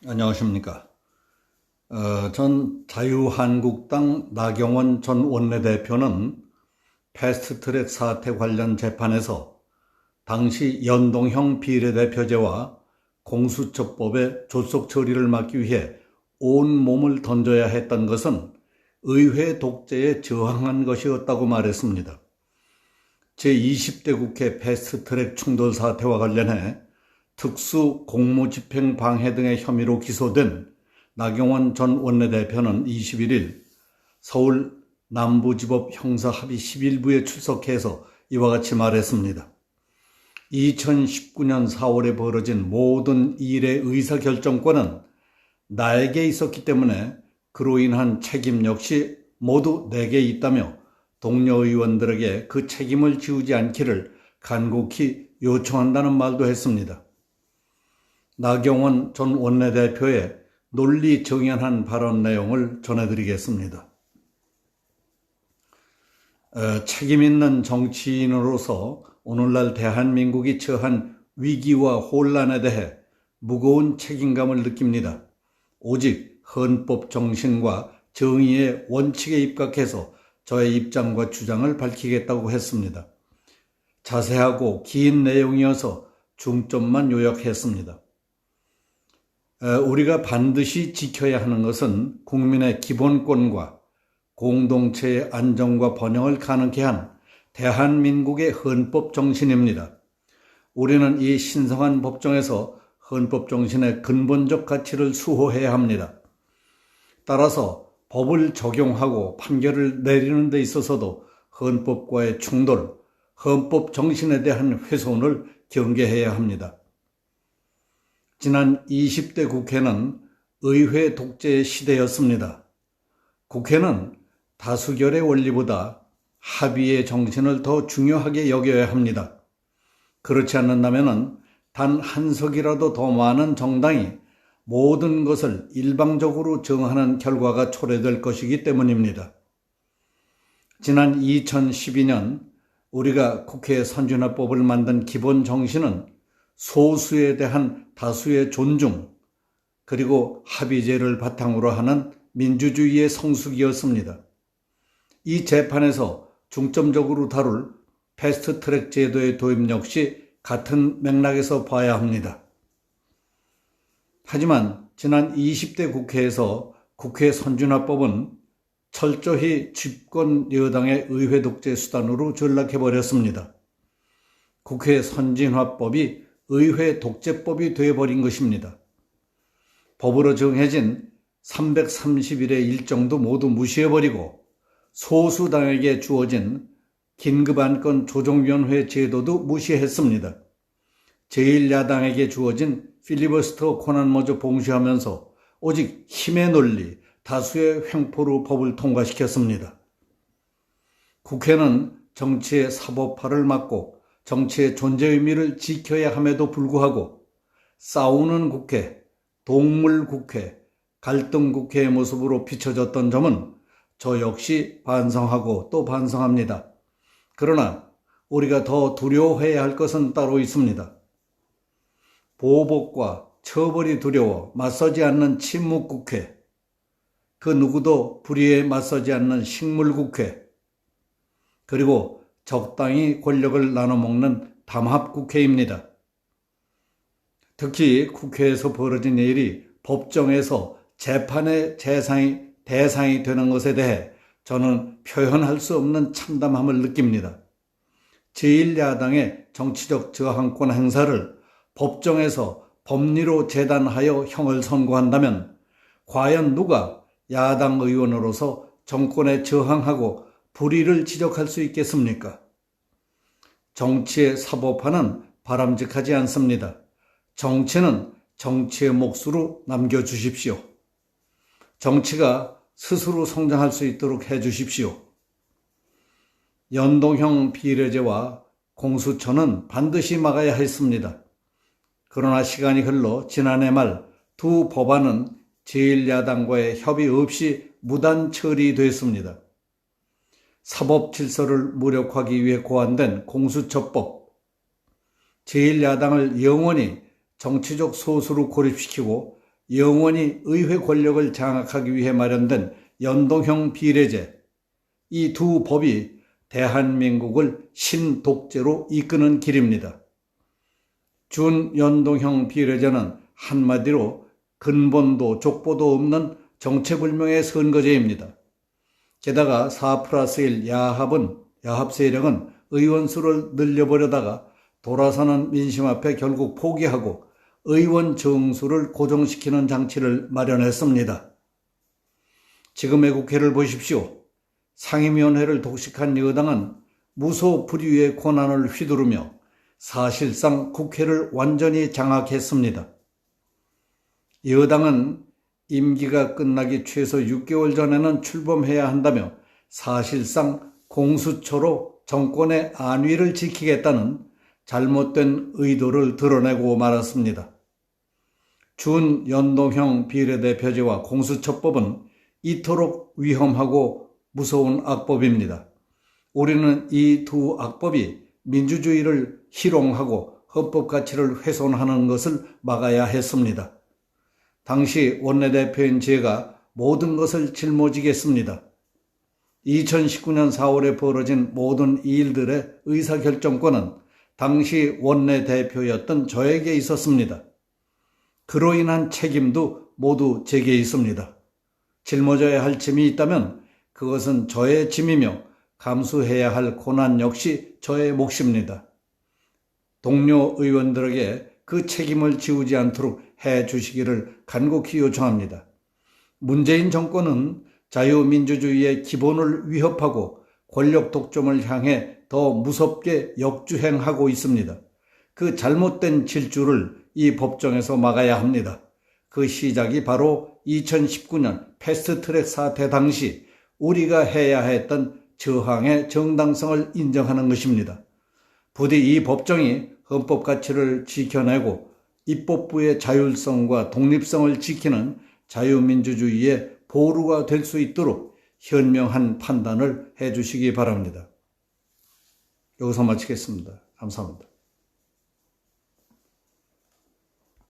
안녕하십니까. 전 자유한국당 나경원 전 원내대표는 패스트트랙 사태 관련 재판에서 당시 연동형 비례대표제와 공수처법의 조속 처리를 막기 위해 온 몸을 던져야 했던 것은 의회 독재에 저항한 것이었다고 말했습니다. 제20대 국회 패스트트랙 충돌 사태와 관련해 특수 공무집행 방해 등의 혐의로 기소된 나경원 전 원내대표는 21일 서울 남부지법 형사합의 11부에 출석해서 이와 같이 말했습니다. 2019년 4월에 벌어진 모든 일의 의사결정권은 나에게 있었기 때문에 그로 인한 책임 역시 모두 내게 있다며 동료 의원들에게 그 책임을 지우지 않기를 간곡히 요청한다는 말도 했습니다. 나경원 전 원내대표의 논리정연한 발언 내용을 전해드리겠습니다. 책임 있는 정치인으로서 오늘날 대한민국이 처한 위기와 혼란에 대해 무거운 책임감을 느낍니다. 오직 헌법 정신과 정의의 원칙에 입각해서 저의 입장과 주장을 밝히겠다고 했습니다. 자세하고 긴 내용이어서 중점만 요약했습니다. 우리가 반드시 지켜야 하는 것은 국민의 기본권과 공동체의 안정과 번영을 가능케 한 대한민국의 헌법 정신입니다. 우리는 이 신성한 법정에서 헌법 정신의 근본적 가치를 수호해야 합니다. 따라서 법을 적용하고 판결을 내리는 데 있어서도 헌법과의 충돌, 헌법 정신에 대한 훼손을 경계해야 합니다. 지난 20대 국회는 의회 독재의 시대였습니다. 국회는 다수결의 원리보다 합의의 정신을 더 중요하게 여겨야 합니다. 그렇지 않는다면 단 한 석이라도 더 많은 정당이 모든 것을 일방적으로 정하는 결과가 초래될 것이기 때문입니다. 지난 2012년 우리가 국회 선진화법을 만든 기본 정신은 소수에 대한 다수의 존중, 그리고 합의제를 바탕으로 하는 민주주의의 성숙이었습니다. 이 재판에서 중점적으로 다룰 패스트트랙 제도의 도입 역시 같은 맥락에서 봐야 합니다. 하지만 지난 20대 국회에서 국회 선진화법은 철저히 집권 여당의 의회 독재 수단으로 전락해버렸습니다. 국회 선진화법이 의회 독재법이 되어버린 것입니다. 법으로 정해진 330일의 일정도 모두 무시해버리고 소수당에게 주어진 긴급안건 조정위원회 제도도 무시했습니다. 제1야당에게 주어진 필리버스터 권한마저 봉쇄하면서 오직 힘의 논리, 다수의 횡포로 법을 통과시켰습니다. 국회는 정치의 사법화를 막고 정치의 존재 의미를 지켜야 함에도 불구하고 싸우는 국회, 동물 국회, 갈등 국회의 모습으로 비춰졌던 점은 저 역시 반성하고 또 반성합니다. 그러나 우리가 더 두려워해야 할 것은 따로 있습니다. 보복과 처벌이 두려워 맞서지 않는 침묵 국회, 그 누구도 불의에 맞서지 않는 식물 국회, 그리고 적당히 권력을 나눠먹는 담합 국회입니다. 특히 국회에서 벌어진 일이 법정에서 재판의 대상이 되는 것에 대해 저는 표현할 수 없는 참담함을 느낍니다. 제1야당의 정치적 저항권 행사를 법정에서 법리로 재단하여 형을 선고한다면 과연 누가 야당 의원으로서 정권에 저항하고 불의를 지적할 수 있겠습니까? 정치의 사법화는 바람직하지 않습니다. 정치는 정치의 몫으로 남겨주십시오. 정치가 스스로 성장할 수 있도록 해주십시오. 연동형 비례제와 공수처는 반드시 막아야 했습니다. 그러나 시간이 흘러 지난해 말 두 법안은 제1야당과의 협의 없이 무단 처리됐습니다. 사법 질서를 무력화하기 위해 고안된 공수처법, 제1야당을 영원히 정치적 소수로 고립시키고 영원히 의회 권력을 장악하기 위해 마련된 연동형 비례제, 이 두 법이 대한민국을 신독재로 이끄는 길입니다. 준연동형 비례제는 한마디로 근본도 족보도 없는 정체불명의 선거제입니다. 게다가 4+1 야합 세력은 의원 수를 늘려보려다가 돌아서는 민심 앞에 결국 포기하고 의원 정수를 고정시키는 장치를 마련했습니다. 지금의 국회를 보십시오. 상임위원회를 독식한 여당은 무소불위의 권한을 휘두르며 사실상 국회를 완전히 장악했습니다. 여당은 임기가 끝나기 최소 6개월 전에는 출범해야 한다며 사실상 공수처로 정권의 안위를 지키겠다는 잘못된 의도를 드러내고 말았습니다. 준연동형 비례대표제와 공수처법은 이토록 위험하고 무서운 악법입니다. 우리는 이 두 악법이 민주주의를 희롱하고 헌법 가치를 훼손하는 것을 막아야 했습니다. 당시 원내대표인 제가 모든 것을 짊어지겠습니다. 2019년 4월에 벌어진 모든 일들의 의사결정권은 당시 원내대표였던 저에게 있었습니다. 그로 인한 책임도 모두 제게 있습니다. 짊어져야 할 짐이 있다면 그것은 저의 짐이며 감수해야 할 고난 역시 저의 몫입니다. 동료 의원들에게 그 책임을 지우지 않도록 해 주시기를 간곡히 요청합니다. 문재인 정권은 자유민주주의의 기본을 위협하고 권력 독점을 향해 더 무섭게 역주행하고 있습니다. 그 잘못된 질주를 이 법정에서 막아야 합니다. 그 시작이 바로 2019년 패스트트랙 사태 당시 우리가 해야 했던 저항의 정당성을 인정하는 것입니다. 부디 이 법정이 헌법 가치를 지켜내고 입법부의 자율성과 독립성을 지키는 자유민주주의의 보루가 될 수 있도록 현명한 판단을 해주시기 바랍니다. 여기서 마치겠습니다. 감사합니다.